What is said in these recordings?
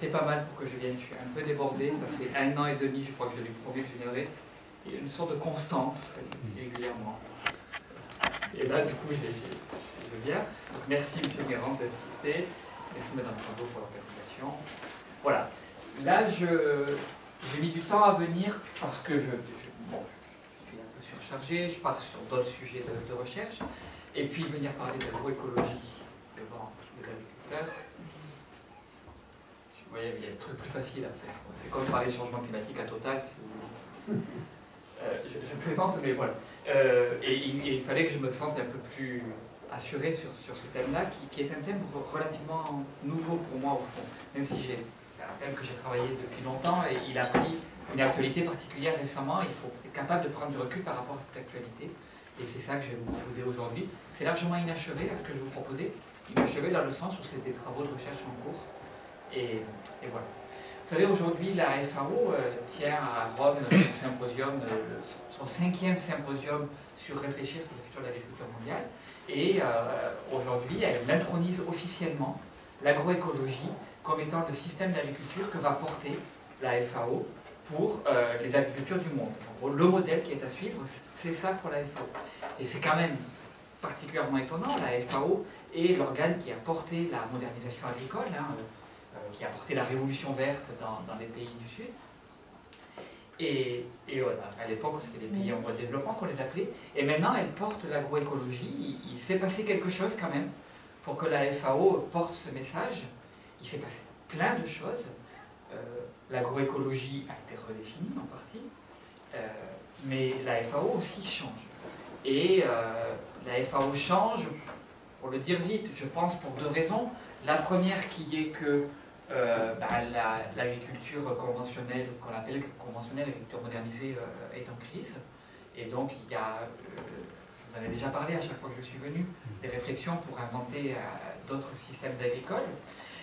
insisté pas mal pour que je vienne. Je suis un peu débordé. Ça fait 1 an et demi, je crois, que je lui promets que je viendrai. Il y a une sorte de constance régulièrement. Et là, du coup, je viens. Donc, merci, M. Guérand, d'assister. Merci, Mme Bravo, pour l'organisation. Voilà. Là, j'ai mis du temps à venir parce que je suis un peu surchargé. Je pars sur d'autres sujets de recherche. Et puis, venir parler d'agroécologie devant les agriculteurs. Vous voyez, il y a des trucs plus faciles à faire. C'est comme parler de changement climatique à Total, si vous voulez. Je plaisante, mais voilà. Et il fallait que je me sente un peu plus assuré sur ce thème-là, qui est un thème relativement nouveau pour moi, au fond. Même si c'est un thème que j'ai travaillé depuis longtemps, et il a pris une actualité particulière récemment. Il faut être capable de prendre du recul par rapport à cette actualité. Et c'est ça que je vais vous proposer aujourd'hui. C'est largement inachevé, là, ce que je vais vous proposer. Inachevé dans le sens où c'est des travaux de recherche en cours. Et voilà. Vous savez, aujourd'hui, la FAO tient à Rome son 5e symposium sur réfléchir sur le futur de l'agriculture mondiale. Et aujourd'hui, elle intronise officiellement l'agroécologie comme étant le système d'agriculture que va porter la FAO pour les agricultures du monde. En gros, le modèle qui est à suivre, c'est ça pour la FAO. Et c'est quand même particulièrement étonnant. La FAO est l'organe qui a porté la modernisation agricole, qui a porté la révolution verte dans les pays du Sud. Et voilà, à l'époque, c'était les pays en voie de développement qu'on les appelait. Et maintenant, elle porte l'agroécologie. Il s'est passé quelque chose quand même pour que la FAO porte ce message. Il s'est passé plein de choses. L'agroécologie a été redéfinie en partie. Mais la FAO aussi change. Et la FAO change, pour le dire vite, je pense pour 2 raisons. La première qui est que l'agriculture conventionnelle, qu'on appelle conventionnelle, l'agriculture modernisée, est en crise. Et donc il y a, je vous en ai déjà parlé à chaque fois que je suis venu, des réflexions pour inventer d'autres systèmes agricoles.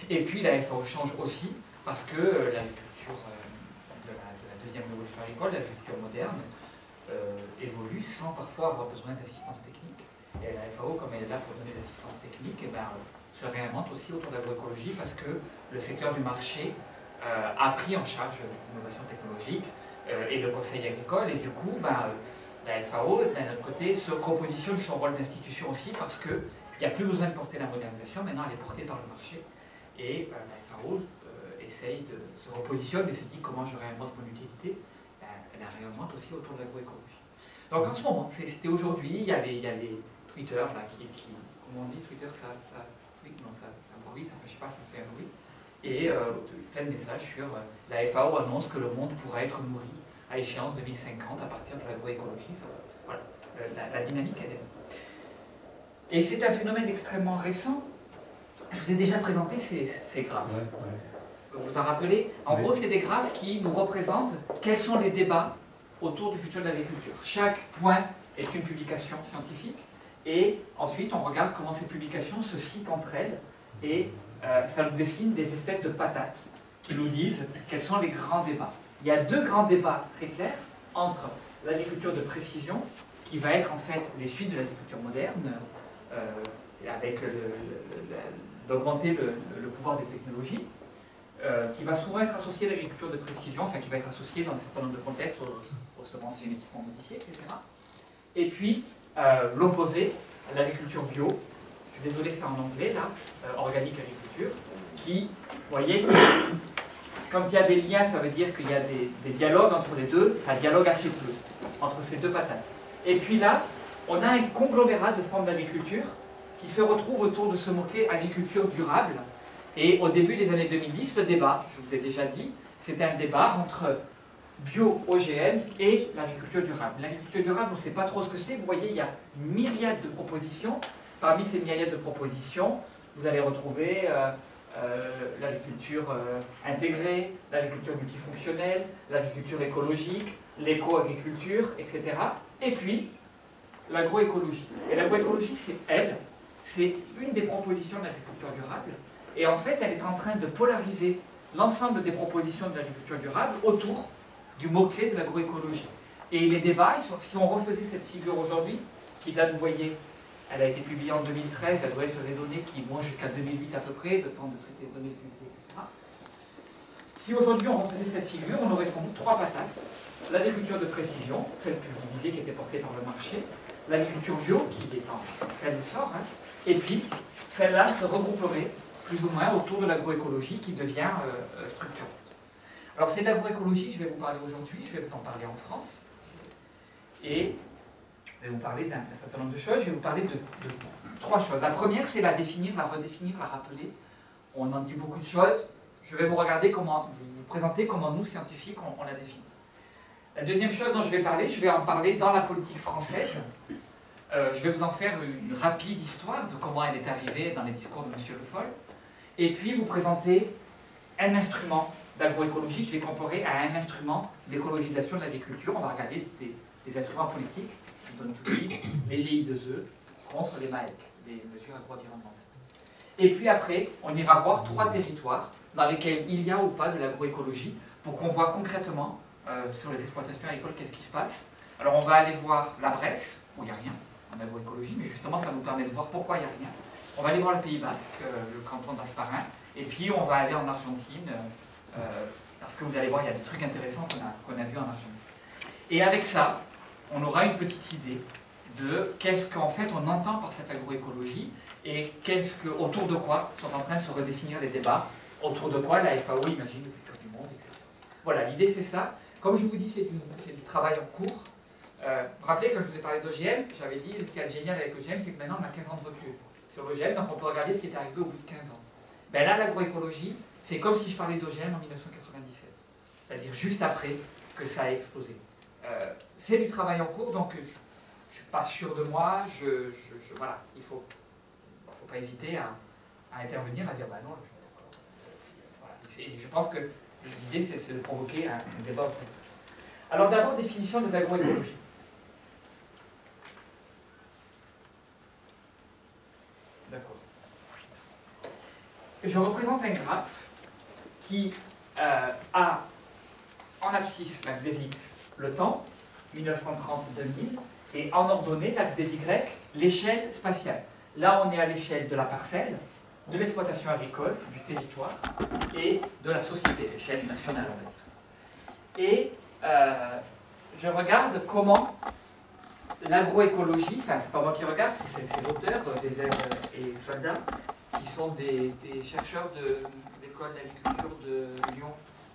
Et puis la FAO change aussi parce que l'agriculture de la deuxième révolution agricole, l'agriculture moderne, évolue sans parfois avoir besoin d'assistance technique. Et la FAO, comme elle est là pour donner l'assistance technique, se réinvente aussi autour de l'agroécologie parce que le secteur du marché a pris en charge l'innovation technologique et le conseil agricole, et du coup, la FAO, d'un autre côté, se repositionne son rôle d'institution aussi parce qu'il n'y a plus besoin de porter la modernisation, maintenant elle est portée par le marché, et la FAO essaye de se repositionner et se dit comment je réinvente mon utilité. Elle la réinvente aussi autour de l'agroécologie. Donc en ce moment, c'était aujourd'hui, il y a les Twitter là, comment on dit Twitter, ça bruit, je sais pas, ça fait un bruit. Et plein de messages sur la FAO annonce que le monde pourra être nourri à échéance 2050 à partir de l'agroécologie. Voilà, la dynamique elle est là. Et c'est un phénomène extrêmement récent. Je vous ai déjà présenté ces graphes. Vous vous en rappelez? En gros, c'est des graphes qui nous représentent quels sont les débats autour du futur de l'agriculture. Chaque point est une publication scientifique. Et ensuite, on regarde comment ces publications se citent entre elles, et ça nous dessine des espèces de patates qui nous disent quels sont les grands débats. Il y a 2 grands débats très clairs entre l'agriculture de précision, qui va être en fait les suites de l'agriculture moderne, avec d'augmenter le pouvoir des technologies, qui va souvent être associé à l'agriculture de précision, enfin qui va être associé dans un certain nombre de contextes aux semences génétiquement modifiées, etc. Et puis, l'opposé, l'agriculture bio, je suis désolé c'est en anglais là, organique agriculture, qui, vous voyez, quand il y a des liens, ça veut dire qu'il y a des dialogues entre les deux, ça dialogue assez peu, entre ces 2 patates. Et puis là, on a un conglomérat de formes d'agriculture qui se retrouvent autour de ce mot-clé agriculture durable. Et au début des années 2010, le débat, je vous ai déjà dit, c'était un débat entre bio-OGM et l'agriculture durable. L'agriculture durable, on ne sait pas trop ce que c'est. Vous voyez, il y a une myriade de propositions. Parmi ces myriades de propositions, vous allez retrouver l'agriculture intégrée, l'agriculture multifonctionnelle, l'agriculture écologique, l'éco-agriculture, etc. Et puis, l'agroécologie. Et l'agroécologie, c'est une des propositions de l'agriculture durable. Et en fait, elle est en train de polariser l'ensemble des propositions de l'agriculture durable autour du mot-clé de l'agroécologie. Et les débats, si on refaisait cette figure aujourd'hui, qui date, vous voyez, elle a été publiée en 2013, elle doit être sur des données qui vont jusqu'à 2008 à peu près, le temps de traiter les données publiées, etc. Si aujourd'hui on refaisait cette figure, on aurait sans doute trois patates. L'agriculture de précision, celle que je vous disais qui était portée par le marché, l'agriculture bio qui est en plein essor, hein, et puis celle-là se regrouperait plus ou moins autour de l'agroécologie qui devient structurante. Alors c'est de l'agroécologie que je vais vous parler aujourd'hui, je vais vous en parler en France, et je vais vous parler d'un certain nombre de choses, je vais vous parler de trois choses. La première, c'est la définir, la redéfinir, la rappeler. On en dit beaucoup de choses, je vais vous présenter comment nous, scientifiques, on la définit. La deuxième chose dont je vais parler, je vais en parler dans la politique française. Je vais vous en faire une rapide histoire de comment elle est arrivée dans les discours de M. Le Foll. Et puis vous présenter un instrument d'agroécologie que je vais comparer à un instrument d'écologisation de l'agriculture. On va regarder des instruments politiques, je donne tout de suite, les GI2E contre les MAEC, les mesures agro-environnementales. Et puis après, on ira voir trois territoires dans lesquels il y a ou pas de l'agroécologie pour qu'on voit concrètement sur les exploitations agricoles qu'est-ce qui se passe. Alors on va aller voir la Bresse, où il n'y a rien en agroécologie, mais justement ça nous permet de voir pourquoi il n'y a rien. On va aller voir le Pays Basque, le canton d'Asparin, et puis on va aller en Argentine, parce que vous allez voir, il y a des trucs intéressants qu'on a vus en Argentine. Et avec ça, on aura une petite idée de qu'est-ce qu'en fait on entend par cette agroécologie, et autour de quoi sont en train de se redéfinir les débats, autour de quoi la FAO imagine le futur du monde, etc. Voilà, l'idée c'est ça. Comme je vous dis, c'est du travail en cours. Vous vous rappelez, quand je vous ai parlé d'OGM, j'avais dit, ce qui est génial avec OGM, c'est que maintenant on a 15 ans de recul sur l'OGM, donc on peut regarder ce qui est arrivé au bout de 15 ans. Ben là, l'agroécologie, c'est comme si je parlais d'OGM en 1997, c'est-à-dire juste après que ça a explosé. C'est du travail en cours, donc je ne suis pas sûr de moi, voilà, il ne faut pas hésiter à intervenir, à dire, bah non, je suis pas d'accord. Voilà. Et je pense que l'idée, c'est de provoquer un débat autour de ça. Alors d'abord, définition des agroécologies. D'accord. Je représente un graphe qui a en abscisse l'axe des X le temps, 1930-2000, et en ordonnée l'axe des Y, l'échelle spatiale. Là, on est à l'échelle de la parcelle, de l'exploitation agricole, du territoire, et de la société, l'échelle nationale, on va dire. Et je regarde comment l'agroécologie, enfin, c'est pas moi qui regarde, c'est ces auteurs, des élèves et soldats, qui sont des chercheurs de l'école d'agriculture de Lyon.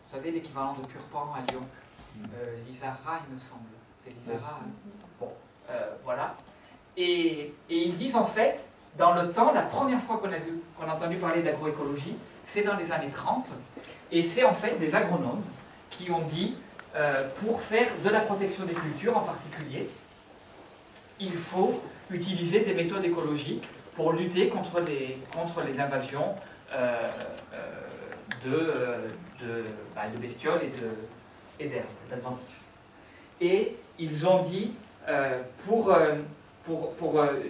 Vous savez, l'équivalent de Purpan à Lyon. L'ISARA, il me semble. C'est l'ISARA. Bon, voilà. Et ils disent en fait, dans le temps, la première fois qu'on a entendu parler d'agroécologie, c'est dans les années 30. Et c'est en fait des agronomes qui ont dit, pour faire de la protection des cultures en particulier, il faut utiliser des méthodes écologiques pour lutter contre les invasions de bestioles et d'herbes, d'adventices. Et ils ont dit, pour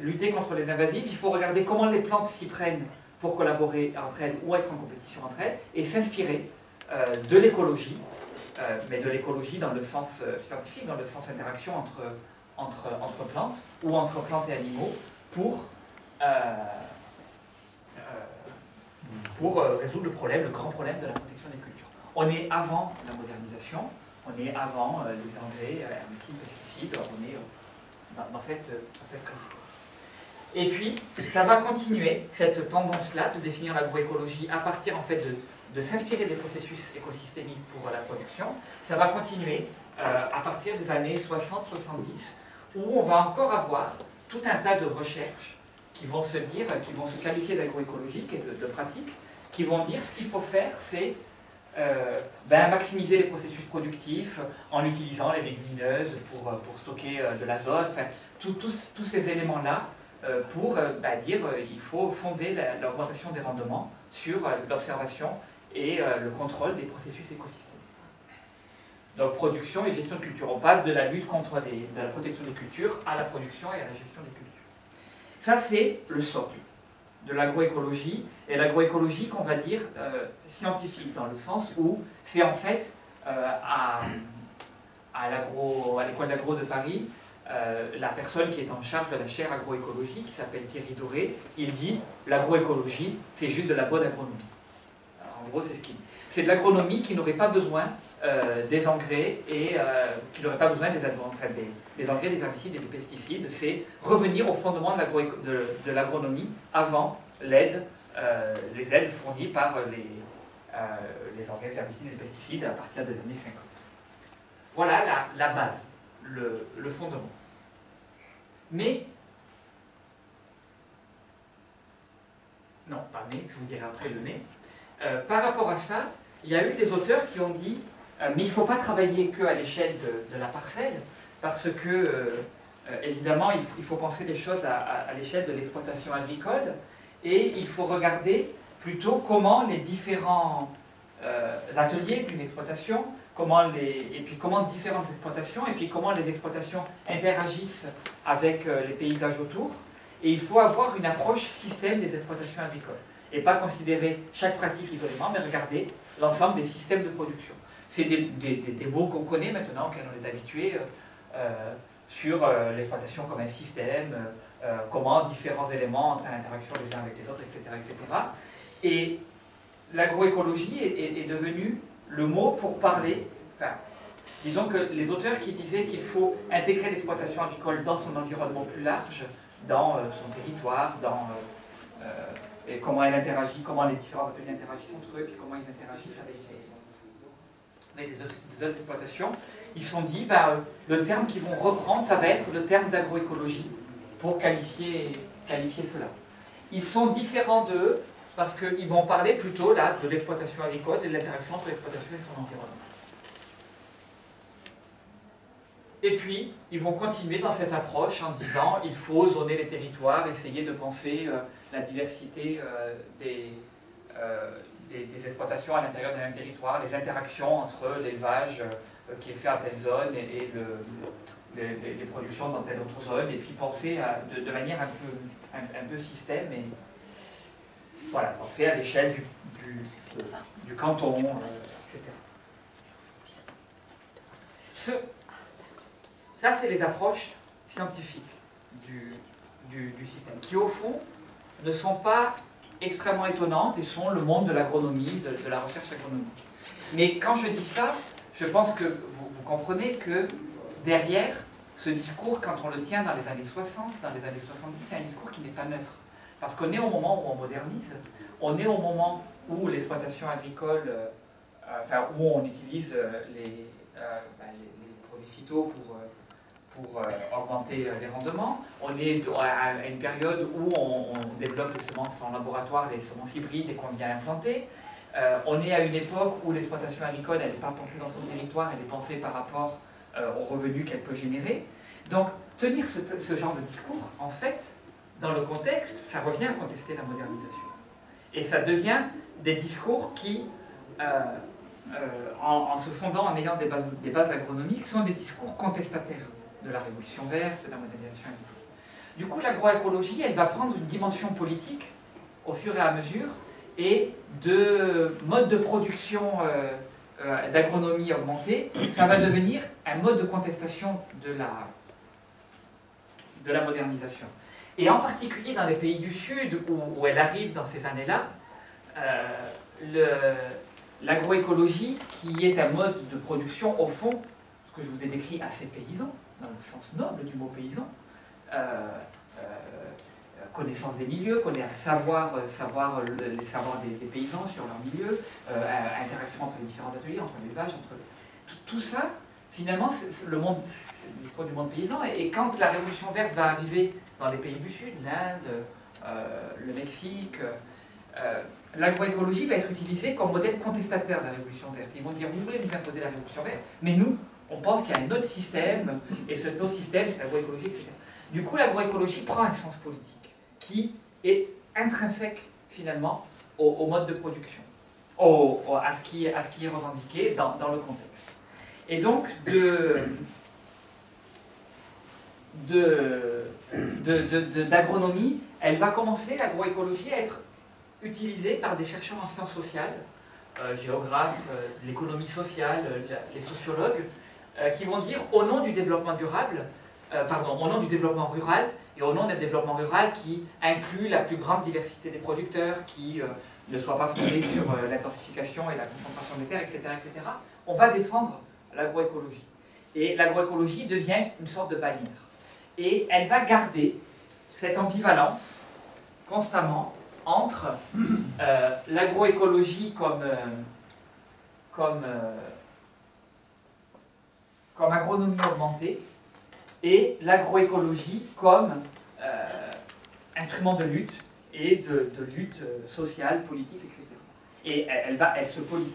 lutter contre les invasives, il faut regarder comment les plantes s'y prennent pour collaborer entre elles ou être en compétition entre elles, et s'inspirer de l'écologie, mais de l'écologie dans le sens scientifique, dans le sens interaction entre plantes, ou entre plantes et animaux, pour résoudre le grand problème de la protection des cultures. On est avant la modernisation, on est avant les engrais, herbicides, pesticides, on est dans cette trajectoire. Et puis, ça va continuer, cette tendance-là, de définir l'agroécologie à partir en fait de s'inspirer des processus écosystémiques pour la production. Ça va continuer à partir des années 60-70, où on va encore avoir tout un tas de recherches qui vont se qualifier d'agroécologiques et de pratiques, qui vont dire ce qu'il faut faire, c'est maximiser les processus productifs en utilisant les légumineuses pour stocker de l'azote, enfin, tous ces éléments-là pour dire il faut fonder l'augmentation des rendements sur l'observation et le contrôle des processus écosystémiques. Donc production et gestion de culture. On passe de la lutte de la protection des cultures à la production et à la gestion des cultures. Ça, c'est le socle de l'agroécologie, et l'agroécologie qu'on va dire scientifique, dans le sens où c'est en fait à l'école d'agro de Paris, la personne qui est en charge de la chaire agroécologie, qui s'appelle Thierry Doré, il dit l'agroécologie, c'est juste de la bonne agronomie. Alors, En gros, c'est ce qui... C'est de l'agronomie qui n'aurait pas besoin des engrais et qui n'aurait pas besoin des engrais, des herbicides et des pesticides. C'est revenir au fondement de l'agronomie avant l'aide, les aides fournies par les engrais, les herbicides et les pesticides à partir des années 50. Voilà la base, le fondement. Mais, non, pas mais, je vous dirai après le mais, par rapport à ça, il y a eu des auteurs qui ont dit mais il ne faut pas travailler qu'à l'échelle de la parcelle, parce que, évidemment, il faut penser les choses à l'échelle de l'exploitation agricole, et il faut regarder plutôt comment les différents ateliers d'une exploitation, et puis comment différentes exploitations, et puis comment les exploitations interagissent avec les paysages autour, et il faut avoir une approche système des exploitations agricoles, et pas considérer chaque pratique isolément, mais regarder l'ensemble des systèmes de production. C'est des mots qu'on connaît maintenant, auxquels on est habitué sur l'exploitation comme un système, comment différents éléments entrent en interaction les uns avec les autres, etc. etc. Et l'agroécologie est devenue le mot pour parler, enfin, disons que les auteurs qui disaient qu'il faut intégrer l'exploitation agricole dans son environnement plus large, dans son territoire, et comment elle interagit, comment les différents ateliers interagissent entre eux, et puis comment ils interagissent avec les autres exploitations, ils se sont dit, le terme qu'ils vont reprendre, ça va être le terme d'agroécologie pour qualifier cela. Ils sont différents d'eux parce qu'ils vont parler plutôt là de l'exploitation agricole et de l'interaction entre l'exploitation et son environnement. Et puis, ils vont continuer dans cette approche en disant il faut zoner les territoires, essayer de penser la diversité des exploitations à l'intérieur d'un même territoire, les interactions entre l'élevage qui est fait à telle zone et les productions dans telle autre zone, et puis penser de manière un peu système, et voilà, penser à l'échelle du canton, etc. Ça, c'est les approches scientifiques du système, qui au fond ne sont pas extrêmement étonnantes et sont le monde de l'agronomie, de la recherche agronomique. Mais quand je dis ça, je pense que vous comprenez que derrière ce discours, quand on le tient dans les années 60, dans les années 70, c'est un discours qui n'est pas neutre. Parce qu'on est au moment où on modernise, on est au moment où l'exploitation agricole, où on utilise les produits phyto pour augmenter les rendements. On est à une période où on développe les semences en laboratoire, les semences hybrides et qu'on vient implanter. On est à une époque où l'exploitation agricole, elle n'est pas pensée dans son territoire, elle est pensée par rapport aux revenus qu'elle peut générer. Donc, tenir ce genre de discours, en fait, dans le contexte, ça revient à contester la modernisation. Et ça devient des discours qui, en se fondant, en ayant des bases agronomiques, sont des discours contestataires de la révolution verte, de la modernisation agricole. Du coup, l'agroécologie, elle va prendre une dimension politique au fur et à mesure, et de mode de production d'agronomie augmentée, ça va devenir un mode de contestation de la modernisation. Et en particulier dans les pays du Sud, où elle arrive dans ces années-là, l'agroécologie, qui est un mode de production, au fond, ce que je vous ai décrit, assez paysan, dans le sens noble du mot paysan, connaissance des milieux, savoir les savoirs des paysans sur leur milieu, interaction entre les différents ateliers, entre l'élevage, entre tout ça, finalement, c'est le discours du monde paysan. Et quand la révolution verte va arriver dans les pays du Sud, l'Inde, le Mexique, l'agroécologie va être utilisée comme modèle contestataire de la révolution verte. Ils vont dire, vous voulez nous imposer la révolution verte, mais nous, on pense qu'il y a un autre système, et cet autre système, c'est l'agroécologie, etc. Du coup, l'agroécologie prend un sens politique qui est intrinsèque, finalement, au mode de production, à ce qui est revendiqué dans le contexte. Et donc, d'agronomie, elle va commencer, l'agroécologie, à être utilisée par des chercheurs en sciences sociales, géographes, l'économie sociale, les sociologues, qui vont dire, au nom du développement durable, au nom du développement rural, et au nom d'un développement rural qui inclut la plus grande diversité des producteurs, qui ne soit pas fondé sur l'intensification et la concentration des terres, etc., etc., on va défendre l'agroécologie. Et l'agroécologie devient une sorte de bannière. Et elle va garder cette ambivalence constamment entre l'agroécologie comme agronomie augmentée et l'agroécologie comme instrument de lutte et de lutte sociale, politique, etc. Et elle se politique.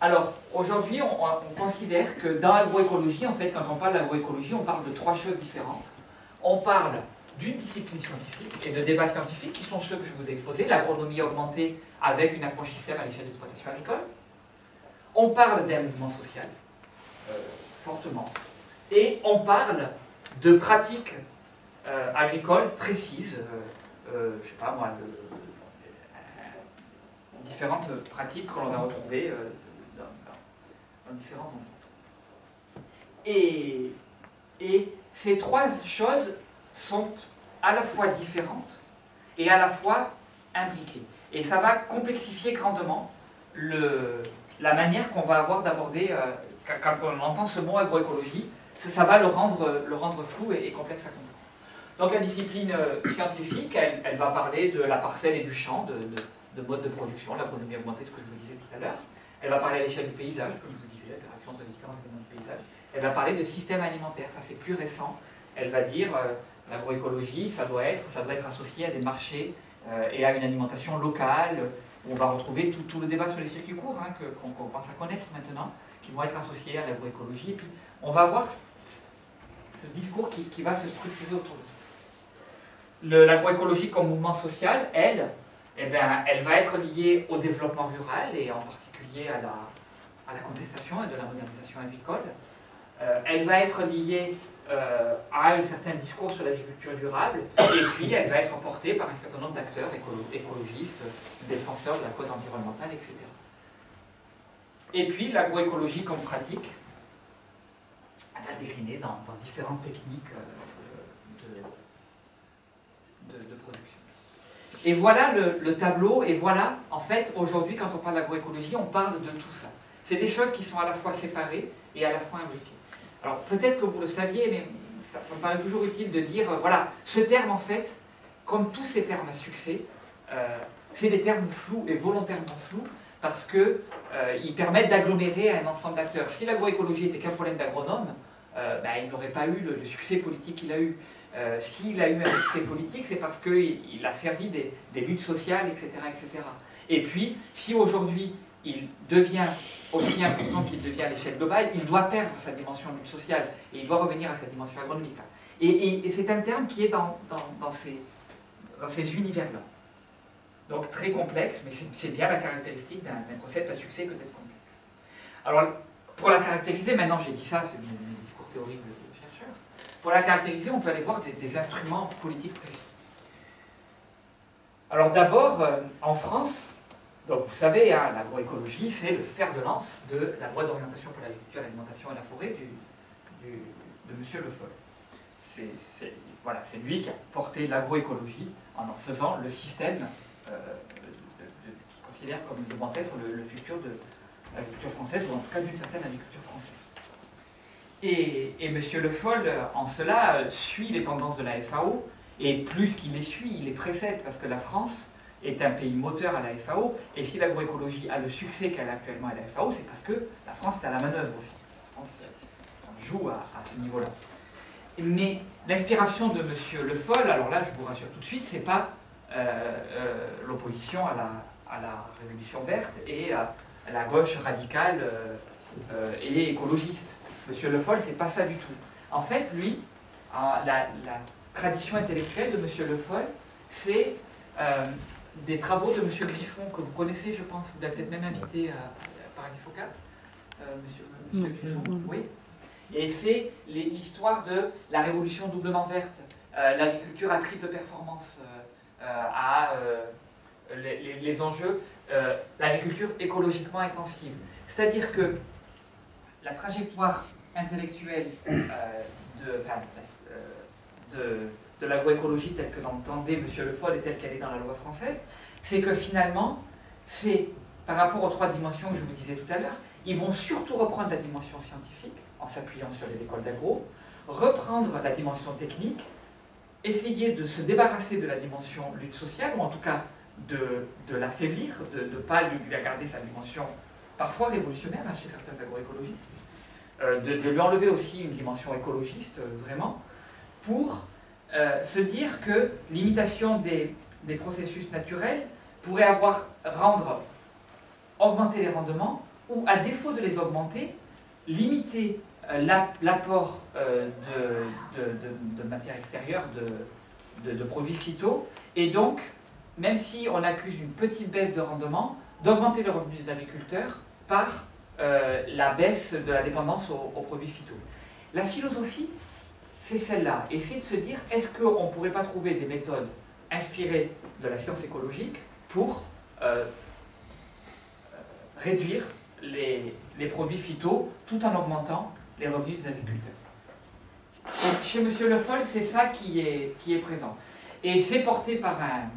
Alors, aujourd'hui, on considère que dans l'agroécologie, en fait, quand on parle d'agroécologie, on parle de trois choses différentes. On parle d'une discipline scientifique et de débats scientifiques qui sont ceux que je vous ai exposés, l'agronomie augmentée avec une approche système à l'échelle de l'exploitation agricole. On parle d'un mouvement social, fortement, et on parle de pratiques agricoles précises, je ne sais pas moi, différentes pratiques que l'on a retrouvées dans différents endroits. Et ces trois choses sont à la fois différentes et à la fois imbriquées. Et ça va complexifier grandement la manière qu'on va avoir d'aborder, quand on entend ce mot agroécologie, ça va le rendre flou et complexe à comprendre. Donc la discipline scientifique, elle va parler de la parcelle et du champ, de mode de production, l'agronomie augmentée, ce que je vous disais tout à l'heure. Elle va parler à l'échelle du paysage, comme je vous disais, l'interaction entre différents éléments du paysage. Elle va parler de système alimentaire, ça c'est plus récent. Elle va dire l'agroécologie, ça doit être associé à des marchés et à une alimentation locale, où on va retrouver tout le débat sur les circuits courts, hein, qu'on commence à connaître maintenant, qui vont être associés à l'agroécologie. Et puis on va voir ce discours qui va se structurer autour de ça. L'agroécologie comme mouvement social, elle va être liée au développement rural et en particulier à la contestation et de la modernisation agricole. Elle va être liée à un certain discours sur l'agriculture durable et puis elle va être portée par un certain nombre d'acteurs écologistes, défenseurs de la cause environnementale, etc. Et puis l'agroécologie comme pratique, elle va se décliner dans différentes techniques de production. Et voilà le tableau, et voilà, en fait, aujourd'hui, quand on parle d'agroécologie, on parle de tout ça. C'est des choses qui sont à la fois séparées et à la fois imbriquées. Alors, peut-être que vous le saviez, mais ça me paraît toujours utile de dire, voilà, ce terme, en fait, comme tous ces termes à succès, c'est des termes flous et volontairement flous, parce qu'ils permettent d'agglomérer un ensemble d'acteurs. Si l'agroécologie était qu'un problème d'agronome, il n'aurait pas eu le succès politique qu'il a eu. S'il a eu un succès politique, c'est parce qu'il a servi des luttes sociales, etc., etc. Et puis, si aujourd'hui il devient aussi important qu'il devient à l'échelle globale, il doit perdre sa dimension lutte sociale et il doit revenir à sa dimension agronomique. Et c'est un terme qui est dans ces univers-là. Donc très complexe, mais c'est bien la caractéristique d'un concept à succès que d'être complexe. Alors, pour la caractériser, maintenant j'ai dit ça, c'est mes discours théoriques de chercheurs. Pour la caractériser, on peut aller voir des instruments politiques précis. Alors d'abord, en France, donc vous savez, hein, l'agroécologie, c'est le fer de lance de la loi d'orientation pour l'agriculture, l'alimentation et la forêt de M. Le Foll. Voilà, c'est lui qui a porté l'agroécologie en faisant le système qu'il considère comme devant être le futur de l'agriculture française, ou en tout cas d'une certaine agriculture française. Et M. Le Foll, en cela, suit les tendances de la FAO, et plus qu'il les suit, il les précède, parce que la France est un pays moteur à la FAO, et si l'agroécologie a le succès qu'elle a actuellement à la FAO, c'est parce que la France est à la manœuvre aussi. La France joue à ce niveau-là. Mais l'inspiration de M. Le Foll, alors là, je vous rassure tout de suite, c'est pas l'opposition à la Révolution verte et à la gauche radicale et écologiste. M. Le Foll, c'est pas ça du tout. En fait, lui, la tradition intellectuelle de M. Le Foll, c'est des travaux de M. Griffon, que vous connaissez, je pense, vous l'avez peut-être même invité par l'IFOCAP, M. Griffon, oui. Et c'est l'histoire de la révolution doublement verte, l'agriculture à triple performance, les enjeux, l'agriculture écologiquement intensive. C'est-à-dire que la trajectoire intellectuelle de l'agroécologie telle que l'entendait M. Le Foll et telle qu'elle est dans la loi française, c'est que finalement, c'est, par rapport aux 3 dimensions que je vous disais tout à l'heure, ils vont surtout reprendre la dimension scientifique, en s'appuyant sur les écoles d'agro, reprendre la dimension technique, essayer de se débarrasser de la dimension lutte sociale, ou en tout cas de l'affaiblir, de ne pas lui garder sa dimension parfois révolutionnaire chez certains agroécologistes, de lui enlever aussi une dimension écologiste, vraiment, pour se dire que l'imitation des processus naturels pourrait augmenter les rendements, ou à défaut de les augmenter, limiter l'apport de matière extérieure, de produits phyto, et donc, même si on accuse une petite baisse de rendement, d'augmenter le revenu des agriculteurs par la baisse de la dépendance aux produits phyto. La philosophie, c'est celle-là, et c'est de se dire, est-ce qu'on ne pourrait pas trouver des méthodes inspirées de la science écologique pour réduire les produits phyto tout en augmentant les revenus des agriculteurs. Et chez M. Le Foll, c'est ça qui est présent. Et c'est porté par un...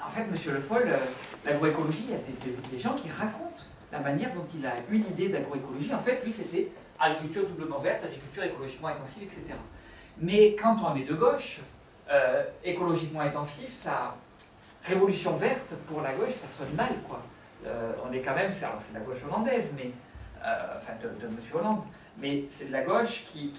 En fait, M. Le Foll, l'agroécologie, il y a des gens qui racontent la manière dont il a eu l'idée d'agroécologie. En fait, lui, c'était agriculture doublement verte, agriculture écologiquement intensive, etc. Mais quand on est de gauche, écologiquement intensif, ça... Révolution verte, pour la gauche, ça sonne mal, quoi. On est quand même, alors c'est la gauche hollandaise, mais, enfin de M. Hollande, mais c'est de la gauche qui